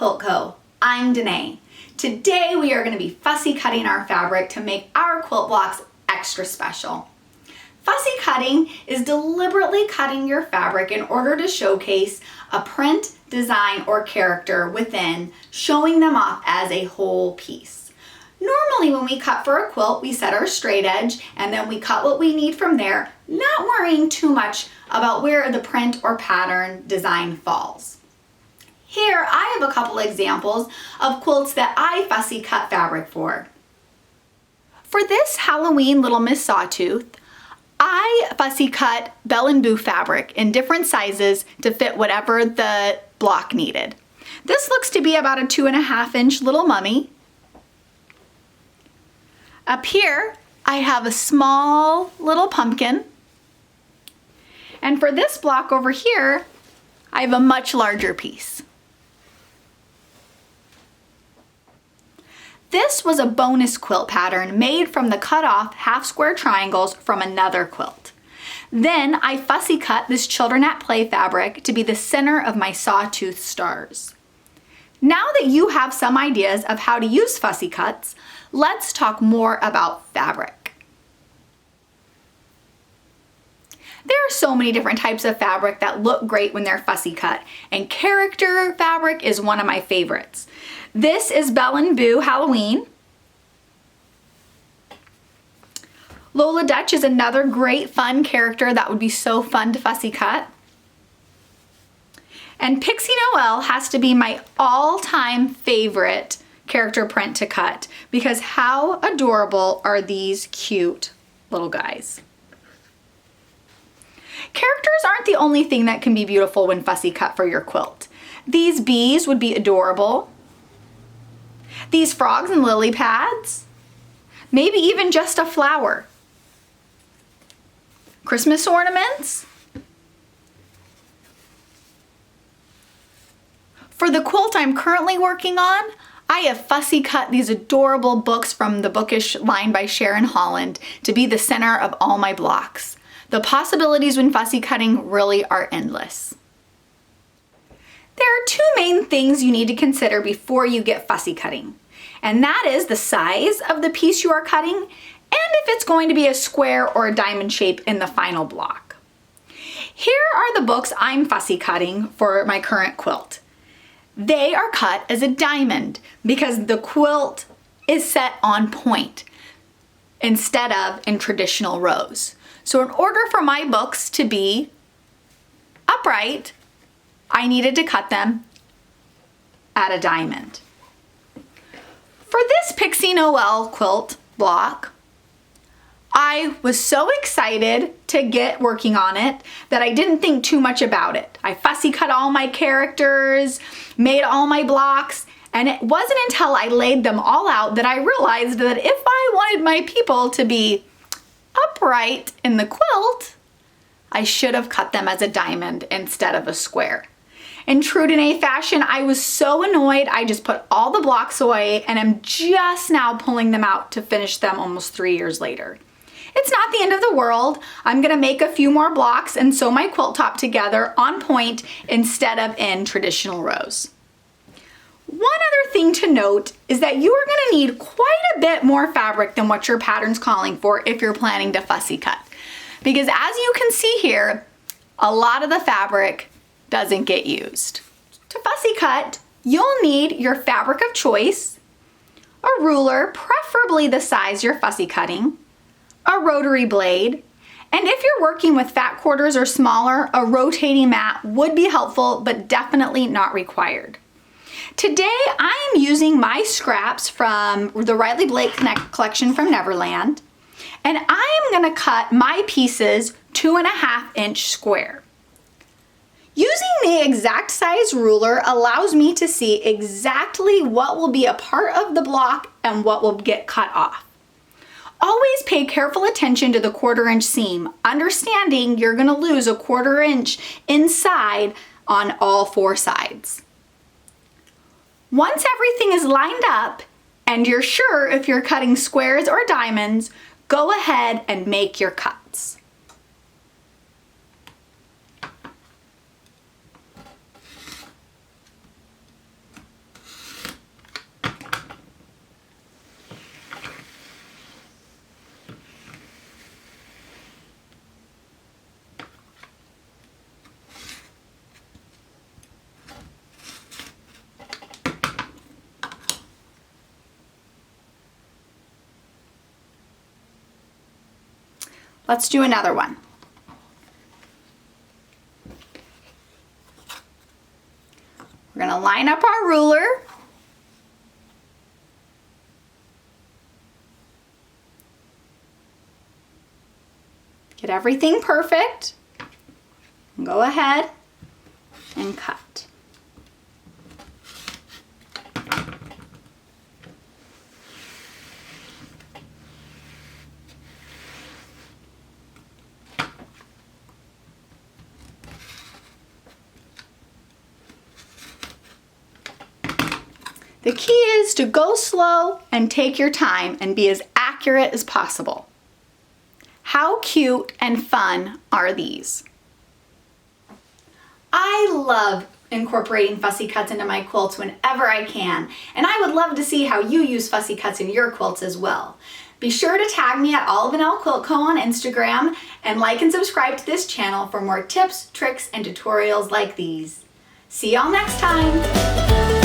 Quilt Co. I'm Danae. Today we are going to be fussy cutting our fabric to make our quilt blocks extra special. Fussy cutting is deliberately cutting your fabric in order to showcase a print, design, or character within, showing them off as a whole piece. Normally when we cut for a quilt, we set our straight edge and then we cut what we need from there, not worrying too much about where the print or pattern design falls. Here I have a couple examples of quilts that I fussy cut fabric for. For this Halloween Little Miss Sawtooth, I fussy cut Belle and Boo fabric in different sizes to fit whatever the block needed. This looks to be about a 2.5-inch little mummy. Up here, I have a small little pumpkin. And for this block over here, I have a much larger piece. This was a bonus quilt pattern made from the cut off half square triangles from another quilt. Then I fussy cut this Children at Play fabric to be the center of my sawtooth stars. Now that you have some ideas of how to use fussy cuts, let's talk more about fabric. There are so many different types of fabric that look great when they're fussy cut, and character fabric is one of my favorites. This is Belle and Boo Halloween. Lola Dutch is another great fun character that would be so fun to fussy cut. And Pixie Noel has to be my all-time favorite character print to cut because how adorable are these cute little guys. Characters aren't the only thing that can be beautiful when fussy cut for your quilt. These bees would be adorable. These frogs and lily pads. Maybe even just a flower. Christmas ornaments. For the quilt I'm currently working on, I have fussy cut these adorable books from the Bookish line by Sharon Holland to be the center of all my blocks. The possibilities when fussy cutting really are endless. There are two main things you need to consider before you get fussy cutting, and that is the size of the piece you are cutting and if it's going to be a square or a diamond shape in the final block. Here are the books I'm fussy cutting for my current quilt. They are cut as a diamond because the quilt is set on point instead of in traditional rows. So in order for my books to be upright, I needed to cut them at a diamond. For this Pixie Noel quilt block, I was so excited to get working on it that I didn't think too much about it. I fussy cut all my characters, made all my blocks, and it wasn't until I laid them all out that I realized that if I wanted my people to be upright in the quilt, I should have cut them as a diamond instead of a square. In true Danae fashion, I was so annoyed I just put all the blocks away and I'm just now pulling them out to finish them almost 3 years later. It's not the end of the world. I'm gonna make a few more blocks and sew my quilt top together on point instead of in traditional rows. One other thing to note is that you are gonna need quite a bit more fabric than what your pattern's calling for if you're planning to fussy cut. Because as you can see here, a lot of the fabric doesn't get used. To fussy cut, you'll need your fabric of choice, a ruler, preferably the size you're fussy cutting, a rotary blade, and if you're working with fat quarters or smaller, a rotating mat would be helpful, but definitely not required. Today, I am using my scraps from the Riley Blake collection from Neverland, and I am gonna cut my pieces 2.5-inch square. Using the exact size ruler allows me to see exactly what will be a part of the block and what will get cut off. Always pay careful attention to the 1/4-inch seam, understanding you're gonna lose a 1/4 inch inside on all 4 sides. Once everything is lined up and you're sure if you're cutting squares or diamonds, go ahead and make your cuts. Let's do another one. We're gonna line up our ruler. Get everything perfect. Go ahead and cut. The key is to go slow and take your time and be as accurate as possible. How cute and fun are these? I love incorporating fussy cuts into my quilts whenever I can, and I would love to see how you use fussy cuts in your quilts as well. Be sure to tag me at Olive & Elle Quilt Co on Instagram and like and subscribe to this channel for more tips, tricks, and tutorials like these. See y'all next time!